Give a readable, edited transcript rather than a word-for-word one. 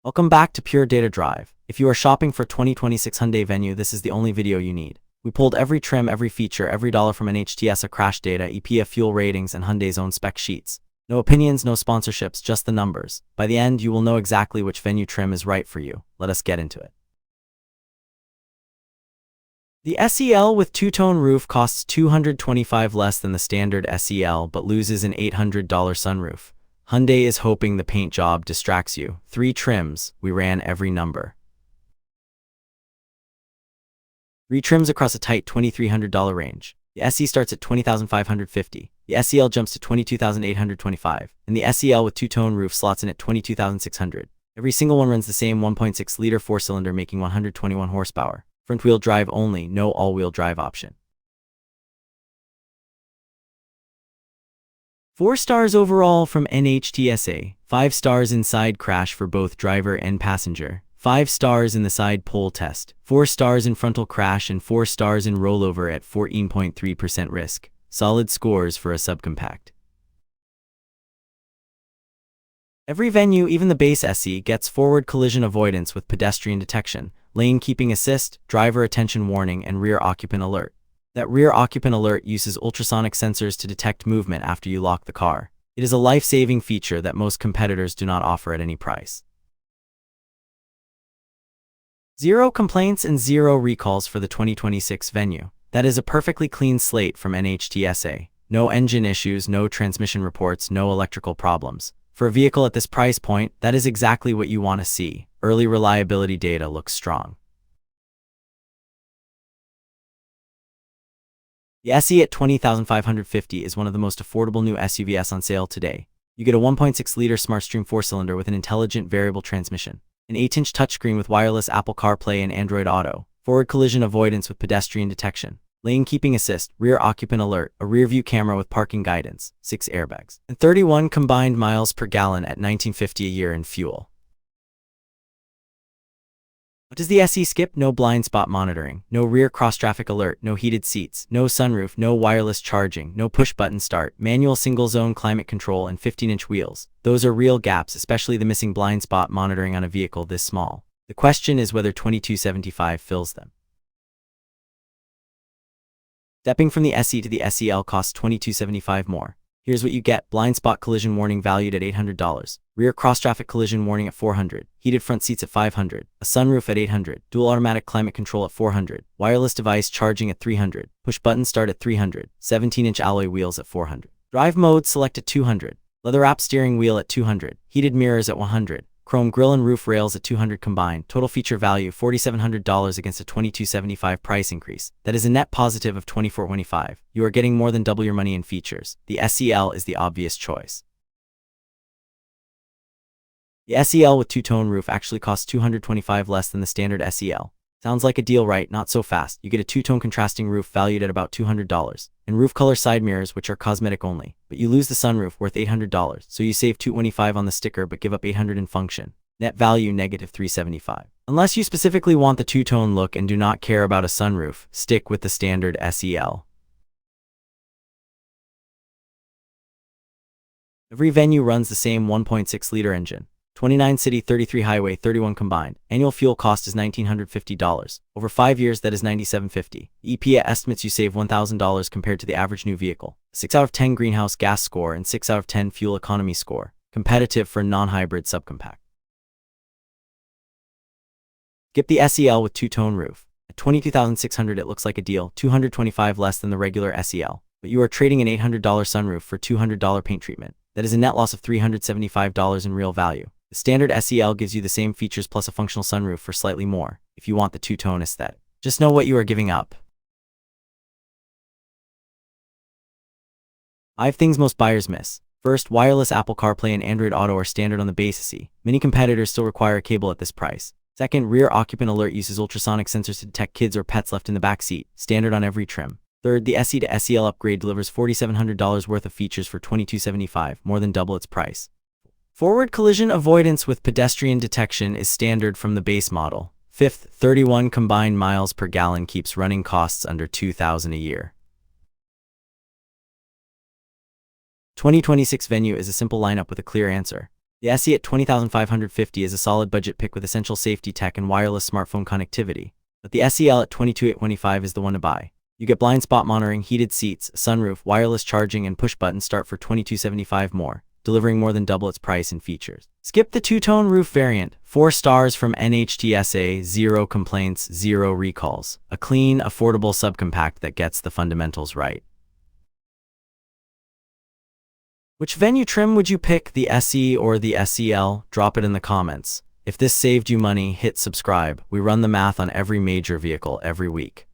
Welcome back to Pure Data Drive. If you are shopping for 2026 Hyundai Venue, this is the only video you need. We pulled every trim, every feature, every dollar from NHTSA crash data, EPA fuel ratings, and Hyundai's own spec sheets. No opinions, no sponsorships, just the numbers. By the end, you will know exactly which Venue trim is right for you. Let us get into it. The SEL with two-tone roof costs $225 less than the standard SEL but loses an $800 sunroof. Hyundai is hoping the paint job distracts you. 3 trims, we ran every number. 3 trims across a tight $2,300 range. The SE starts at $20,550. The SEL jumps to $22,825. And the SEL with two-tone roof slots in at $22,600. Every single one runs the same 1.6-liter 4-cylinder making 121 horsepower. Front-wheel drive only, no all-wheel drive option. 4 stars overall from NHTSA, 5 stars in side crash for both driver and passenger, 5 stars in the side pole test, 4 stars in frontal crash and 4 stars in rollover at 14.3% risk. Solid scores for a subcompact. Every Venue, even the base SE, gets forward collision avoidance with pedestrian detection, lane keeping assist, driver attention warning, and rear occupant alert. That rear occupant alert uses ultrasonic sensors to detect movement after you lock the car. It is a life-saving feature that most competitors do not offer at any price. 0 complaints and 0 recalls for the 2026 Venue. That is a perfectly clean slate from NHTSA. No engine issues, no transmission reports, no electrical problems. For a vehicle at this price point, that is exactly what you want to see. Early reliability data looks strong. The SE at $20,550 is one of the most affordable new SUVs on sale today. You get a 1.6-liter SmartStream 4-cylinder with an intelligent variable transmission, an 8-inch touchscreen with wireless Apple CarPlay and Android Auto, forward collision avoidance with pedestrian detection, lane keeping assist, rear occupant alert, a rear view camera with parking guidance, 6 airbags, and 31 combined miles per gallon at $19.50 a year in fuel. What does the SE skip? No blind spot monitoring, no rear cross-traffic alert, no heated seats, no sunroof, no wireless charging, no push-button start, manual single-zone climate control, and 15-inch wheels. Those are real gaps, especially the missing blind spot monitoring on a vehicle this small. The question is whether $2275 fills them. Stepping from the SE to the SEL costs $2275 more. Here's what you get: blind spot collision warning valued at $800, rear cross-traffic collision warning at $400, heated front seats at $500, a sunroof at $800, dual automatic climate control at $400, wireless device charging at $300, push-button start at $300, 17-inch alloy wheels at $400, drive mode select at $200, leather-wrapped steering wheel at $200, heated mirrors at $100, chrome grille and roof rails at $200 combined. Total feature value $4,700 against a $2275 price increase. That is a net positive of $2425. You are getting more than double your money in features. The SEL is the obvious choice. The SEL with two-tone roof actually costs $225 less than the standard SEL. Sounds like a deal, right? Not so fast. You get a two-tone contrasting roof valued at about $200, and roof color side mirrors which are cosmetic only. But you lose the sunroof worth $800, so you save $225 on the sticker but give up $800 in function. Net value negative $375. Unless you specifically want the two-tone look and do not care about a sunroof, stick with the standard SEL. Every Venue runs the same 1.6-liter engine. 29 city, 33 highway, 31 combined. Annual fuel cost is $1,950. Over 5 years, that is $97.50. The EPA estimates you save $1,000 compared to the average new vehicle. 6 out of 10 greenhouse gas score and 6 out of 10 fuel economy score. Competitive for a non-hybrid subcompact. Skip the SEL with two-tone roof. At $22,600 it looks like a deal, $225 less than the regular SEL. But you are trading an $800 sunroof for $200 paint treatment. That is a net loss of $375 in real value. The standard SEL gives you the same features plus a functional sunroof for slightly more, if you want the two-tone aesthetic. Just know what you are giving up. 5 things most buyers miss. First, wireless Apple CarPlay and Android Auto are standard on the base SE. Many competitors still require a cable at this price. Second, rear occupant alert uses ultrasonic sensors to detect kids or pets left in the back seat, standard on every trim. Third, the SE to SEL upgrade delivers $4,700 worth of features for $2275, more than double its price. Forward collision avoidance with pedestrian detection is standard from the base model. Fifth, 31 combined miles per gallon keeps running costs under $2,000 a year. 2026 Venue is a simple lineup with a clear answer. The SE at $20,550 is a solid budget pick with essential safety tech and wireless smartphone connectivity, but the SEL at $22,825 is the one to buy. You get blind spot monitoring, heated seats, a sunroof, wireless charging, and push-button start for $22,750 more, delivering more than double its price and features. Skip the two-tone roof variant. 4 stars from NHTSA, 0 complaints, 0 recalls. A clean, affordable subcompact that gets the fundamentals right. Which Venue trim would you pick, the SE or the SEL? Drop it in the comments. If this saved you money, hit subscribe. We run the math on every major vehicle every week.